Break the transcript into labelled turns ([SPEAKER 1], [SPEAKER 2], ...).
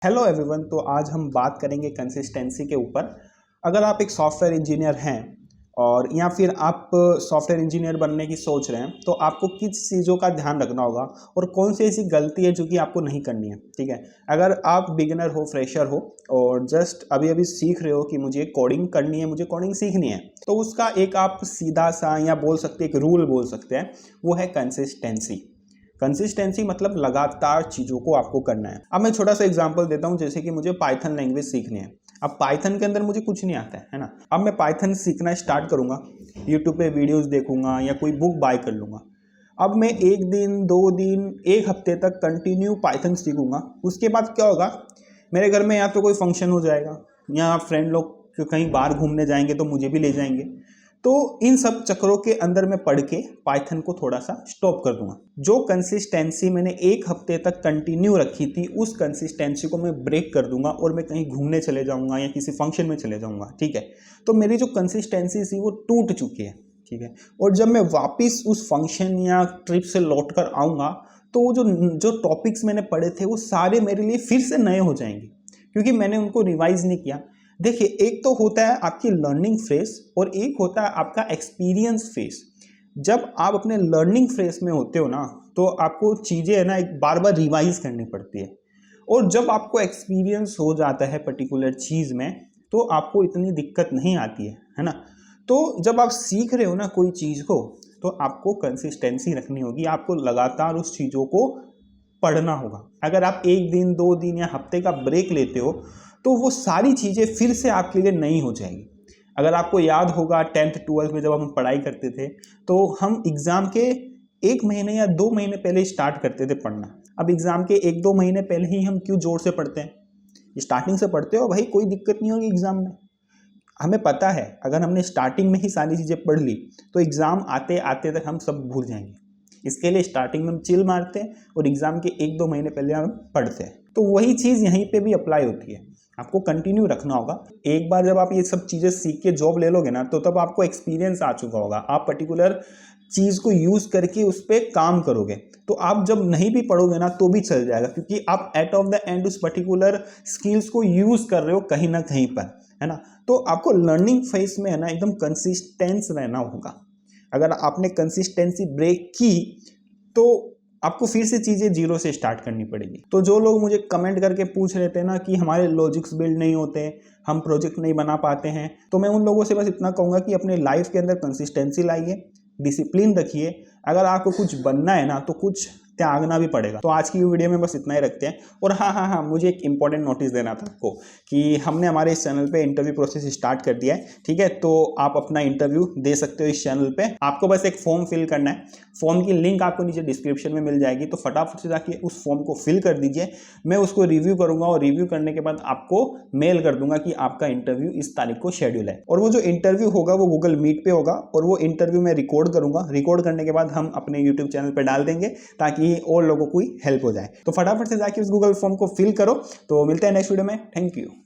[SPEAKER 1] Hello everyone. तो आज हम बात करेंगे कंसिस्टेंसी के ऊपर। अगर आप एक सॉफ्टवेयर इंजीनियर हैं और या फिर आप सॉफ्टवेयर इंजीनियर बनने की सोच रहे हैं तो आपको किस चीज़ों का ध्यान रखना होगा और कौन सी ऐसी गलती है जो कि आपको नहीं करनी है। ठीक है, अगर आप बिगिनर हो, फ्रेशर हो और जस्ट अभी अभी सीख रहे हो कि मुझे कोडिंग करनी है, मुझे कोडिंग सीखनी है, तो उसका एक आप सीधा सा या बोल सकते हैं एक रूल बोल सकते हैं, वो है कंसिस्टेंसी। कंसिस्टेंसी मतलब लगातार चीज़ों को आपको करना है। अब मैं छोटा सा एग्जांपल देता हूँ, जैसे कि मुझे पाइथन लैंग्वेज सीखनी है। अब पाइथन के अंदर मुझे कुछ नहीं आता है ना। अब मैं पाइथन सीखना स्टार्ट करूँगा, यूट्यूब पे वीडियोस देखूंगा या कोई बुक बाय कर लूँगा। अब मैं एक दिन, 2 दिन, एक हफ्ते तक कंटिन्यू पाइथन सीखूंगा। उसके बाद क्या होगा, मेरे घर में या तो कोई फंक्शन हो जाएगा या फ्रेंड लोग कहीं बाहर घूमने जाएंगे तो मुझे भी ले जाएंगे। तो इन सब चक्रों के अंदर मैं पढ़ के पाइथन को थोड़ा सा स्टॉप कर दूंगा। जो कंसिस्टेंसी मैंने एक हफ्ते तक कंटिन्यू रखी थी, उस कंसिस्टेंसी को मैं ब्रेक कर दूंगा और मैं कहीं घूमने चले जाऊंगा या किसी फंक्शन में चले जाऊंगा। ठीक है, तो मेरी जो कंसिस्टेंसी थी वो टूट चुकी है। ठीक है, और जब मैं वापस उस फंक्शन या ट्रिप से लौट कर आऊँगा तो वो जो जो टॉपिक्स मैंने पढ़े थे वो सारे मेरे लिए फिर से नए हो जाएंगे, क्योंकि मैंने उनको रिवाइज नहीं किया। देखिए, एक तो होता है आपकी लर्निंग फेज और एक होता है आपका एक्सपीरियंस फेज। जब आप अपने लर्निंग फेज में होते हो ना, तो आपको चीज़ें है ना एक बार बार रिवाइज करनी पड़ती है। और जब आपको एक्सपीरियंस हो जाता है पर्टिकुलर चीज़ में, तो आपको इतनी दिक्कत नहीं आती है ना। तो जब आप सीख रहे हो ना कोई चीज़ को, तो आपको कंसिस्टेंसी रखनी होगी, आपको लगातार उस चीज़ों को पढ़ना होगा। अगर आप एक दिन, 2 दिन या हफ्ते का ब्रेक लेते हो तो वो सारी चीज़ें फिर से आपके लिए नई हो जाएगी। अगर आपको याद होगा 10th 12th में जब हम पढ़ाई करते थे, तो हम एग्ज़ाम के 1 महीने या 2 महीने पहले स्टार्ट करते थे पढ़ना। अब एग्ज़ाम के 1-2 महीने पहले ही हम क्यों जोर से पढ़ते हैं? स्टार्टिंग से पढ़ते हो भाई, कोई दिक्कत नहीं होगी एग्ज़ाम में। हमें पता है अगर हमने स्टार्टिंग में ही सारी चीज़ें पढ़ ली तो एग्ज़ाम आते आते तक हम सब भूल जाएंगे। इसके लिए स्टार्टिंग में हम चिल मारते हैं और एग्ज़ाम के 1-2 महीने पहले हम पढ़ते हैं। तो वही चीज़ यहीं पे भी अप्लाई होती है, आपको कंटिन्यू रखना होगा। एक बार जब आप ये सब चीज़ें सीख के जॉब ले लोगे ना, तो तब आपको एक्सपीरियंस आ चुका होगा, आप पर्टिकुलर चीज़ को यूज़ करके उस पर काम करोगे। तो आप जब नहीं भी पढ़ोगे ना तो भी चल जाएगा, क्योंकि आप एट ऑफ द एंड उस पर्टिकुलर स्किल्स को यूज़ कर रहे हो कहीं ना कहीं पर, है ना। तो आपको लर्निंग फेज में है ना एकदम कंसिस्टेंस रहना होगा। अगर आपने कंसिस्टेंसी ब्रेक की तो आपको फिर से चीज़ें जीरो से स्टार्ट करनी पड़ेगी। तो जो लोग मुझे कमेंट करके पूछ रहे थे ना कि हमारे लॉजिक्स बिल्ड नहीं होते, हम प्रोजेक्ट नहीं बना पाते हैं, तो मैं उन लोगों से बस इतना कहूँगा कि अपने लाइफ के अंदर कंसिस्टेंसी लाइए, डिसिप्लिन रखिए। अगर आपको कुछ बनना है ना तो कुछ त्यागना भी पड़ेगा। तो आज की वीडियो में बस इतना ही रखते हैं। और हाँ, मुझे एक इंपॉर्टेंट नोटिस देना था आपको कि हमने हमारे इस चैनल पे इंटरव्यू प्रोसेस स्टार्ट कर दिया है। ठीक है, तो आप अपना इंटरव्यू दे सकते हो इस चैनल पे। आपको बस एक फॉर्म फिल करना है, फॉर्म की लिंक आपको नीचे डिस्क्रिप्शन में मिल जाएगी। तो फटाफट से जाके उस फॉर्म को फिल कर दीजिए, मैं उसको रिव्यू करूंगा और रिव्यू करने के बाद आपको मेल कर दूंगा कि आपका इंटरव्यू इस तारीख को शेड्यूल है। और वो जो इंटरव्यू होगा वो गूगल मीट पे होगा और वो इंटरव्यू मैं रिकॉर्ड करूंगा। रिकॉर्ड करने के बाद हम अपने यूट्यूब चैनल पर डाल देंगे ताकि और लोगों को हेल्प हो जाए। तो फटाफट से जाके उस गूगल फॉर्म को फिल करो। तो मिलते हैं नेक्स्ट वीडियो में। Thank you.